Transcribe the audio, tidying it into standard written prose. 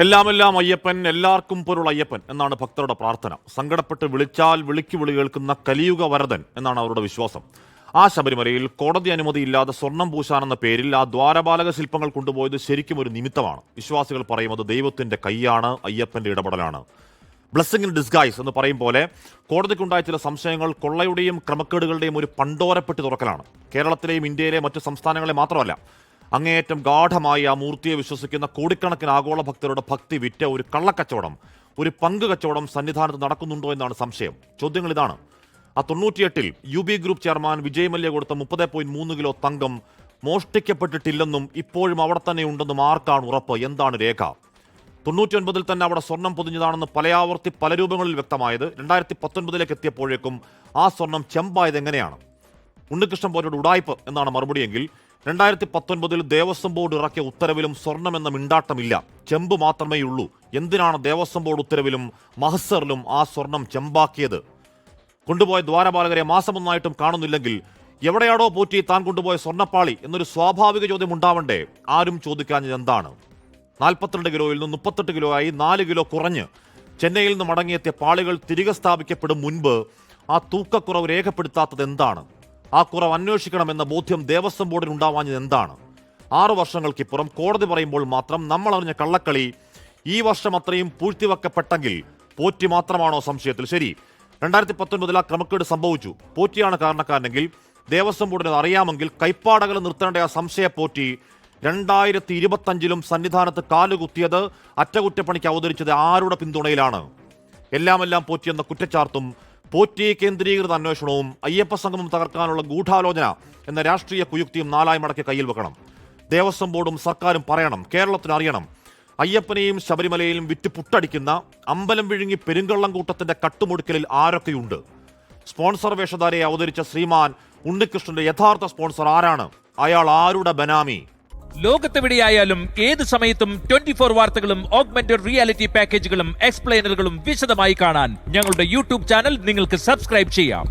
എല്ലാം അയ്യപ്പൻ, എല്ലാവർക്കും പൊരുൾ അയ്യപ്പൻ എന്നാണ് ഭക്തരുടെ പ്രാർത്ഥന. സങ്കടപ്പെട്ട് വിളിച്ചാൽ വിളി കേൾക്കുന്ന കലിയുഗ വരദൻ എന്നാണ് അവരുടെ വിശ്വാസം. ആ ശബരിമലയിൽ കോടതി അനുമതിയില്ലാതെ സ്വർണം പൂശാനെന്ന പേരിൽ ആ ദ്വാരപാലക ശില്പങ്ങൾ കൊണ്ടുപോയത് ശരിക്കും ഒരു നിമിത്തമാണ്. വിശ്വാസികൾ പറയും അത് ദൈവത്തിന്റെ കൈയാണ്, അയ്യപ്പന്റെ ഇടപെടലാണ്. ബ്ലെസ്സിംഗ് ഇൻ ഡിസ്ഗൈസ് എന്ന് പറയും പോലെ കോടതിക്കുണ്ടായ ചില സംശയങ്ങൾ കൊള്ളയുടെയും ക്രമക്കേടുകളുടെയും ഒരു പണ്ടോരപ്പെട്ടി തുറക്കലാണ്. കേരളത്തിലെയും ഇന്ത്യയിലെ മറ്റു സംസ്ഥാനങ്ങളെ മാത്രമല്ല, അങ്ങേയറ്റം ഗാഠമായി ആ മൂർത്തിയെ വിശ്വസിക്കുന്ന കോടിക്കണക്കിന് ആഗോള ഭക്തരുടെ ഭക്തി വിറ്റ ഒരു കള്ളക്കച്ചവടം, ഒരു പങ്ക് കച്ചവടം സന്നിധാനത്ത് നടക്കുന്നുണ്ടോ എന്നാണ് സംശയം. ചോദ്യങ്ങൾ ഇതാണ്: ആ 98-ൽ UB group chairman Vijay Mallya കൊടുത്ത 30.3 കിലോ തങ്കം മോഷ്ടിക്കപ്പെട്ടിട്ടില്ലെന്നും ഇപ്പോഴും അവിടെ തന്നെ ഉണ്ടെന്നും ആർക്കാണ് ഉറപ്പ്? എന്താണ് രേഖ? 99-ൽ തന്നെ അവിടെ സ്വർണം പൊതിഞ്ഞതാണെന്ന് പലയാവർത്തി പല രൂപങ്ങളിൽ വ്യക്തമായത് 2019-ലേക്ക് എത്തിയപ്പോഴേക്കും ആ സ്വർണം ചെമ്പായത് എങ്ങനെയാണ്? ഉണ്ണികൃഷ്ണൻ പോലൊരു ഉടായ്പ് എന്നാണ് മറുപടിയെങ്കിൽ 2019-ൽ ദേവസ്വം ബോർഡ് ഇറക്കിയ ഉത്തരവിലും സ്വർണം എന്ന മിണ്ടാട്ടമില്ല, ചെമ്പ് മാത്രമേ ഉള്ളൂ. എന്തിനാണ് ദേവസ്വം ബോർഡ് ഉത്തരവിലും മഹസറിലും ആ സ്വർണം ചെമ്പാക്കിയത്? കൊണ്ടുപോയ ദ്വാരപാലകരെ മാസമൊന്നായിട്ടും കാണുന്നില്ലെങ്കിൽ എവിടെയാണോ പോറ്റി താൻ കൊണ്ടുപോയ സ്വർണ്ണപ്പാളി എന്നൊരു സ്വാഭാവിക ചോദ്യം ഉണ്ടാവണ്ടേ? ആരും ചോദിക്കാഞ്ഞത് എന്താണ്? 42 കിലോയിൽ നിന്ന് 38 കിലോ ആയി 4 കിലോ കുറഞ്ഞ് ചെന്നൈയിൽ നിന്ന് മടങ്ങിയെത്തിയ പാളികൾ തിരികെ സ്ഥാപിക്കപ്പെടും മുൻപ് ആ തൂക്കക്കുറവ് രേഖപ്പെടുത്താത്തത് എന്താണ്? ആ കുറവ് അന്വേഷിക്കണമെന്ന ബോധ്യം ദേവസ്വം ബോർഡിന് ഉണ്ടാവാഞ്ഞത് എന്താണ്? 6 വർഷങ്ങൾക്കിപ്പുറം കോടതി പറയുമ്പോൾ മാത്രം നമ്മൾ അറിഞ്ഞ കള്ളക്കളി ഈ വർഷം അത്രയും പൂഴ്ത്തിവെക്കപ്പെട്ടെങ്കിൽ പോറ്റി മാത്രമാണോ സംശയത്തിൽ? ശരി, 2019-ൽ ആ ക്രമക്കേട് സംഭവിച്ചു, പോറ്റിയാണ് കാരണക്കാരനെങ്കിൽ ദേവസ്വം ബോർഡിന് അറിയാമെങ്കിൽ കൈപ്പാടകൾ നിർത്തേണ്ട ആ സംശയ പോറ്റി 2025-ലും സന്നിധാനത്ത് കാലുകുത്തിയത്, അറ്റകുറ്റപ്പണിക്ക് അവതരിച്ചത് ആരുടെ പിന്തുണയിലാണ്? എല്ലാം പോറ്റി എന്ന കുറ്റച്ചാർത്തും പോറ്റി കേന്ദ്രീകൃത അന്വേഷണവും അയ്യപ്പ സംഗമം തകർക്കാനുള്ള ഗൂഢാലോചന എന്ന രാഷ്ട്രീയ കുയുക്തിയും നാലായി മടക്കി കയ്യിൽ വെക്കണം. ദേവസ്വം ബോർഡും സർക്കാരും പറയണം, കേരളത്തിന് അറിയണം, അയ്യപ്പനെയും ശബരിമലയെയും വിറ്റ് പുട്ടടിക്കുന്ന അമ്പലം വിഴുങ്ങി പെരുങ്കള്ളം കൂട്ടത്തിന്റെ കട്ടുമുടുക്കലിൽ ആരൊക്കെയുണ്ട്? സ്പോൺസർ വേഷധാരിയെ അവതരിച്ച ശ്രീമാൻ ഉണ്ണികൃഷ്ണന്റെ യഥാർത്ഥ സ്പോൺസർ ആരാണ്? അയാൾ ആരുടെ ബനാമി? ലോകത്തെവിടെയായാലും ഏത് സമയത്തും 24 വാർത്തകളും ഓഗ്മെന്റഡ് റിയാലിറ്റി പാക്കേജുകളും എക്സ്പ്ലെയിനറുകളും വിശദമായി കാണാൻ ഞങ്ങളുടെ യൂട്യൂബ് ചാനൽ നിങ്ങൾക്ക് സബ്സ്ക്രൈബ് ചെയ്യാം.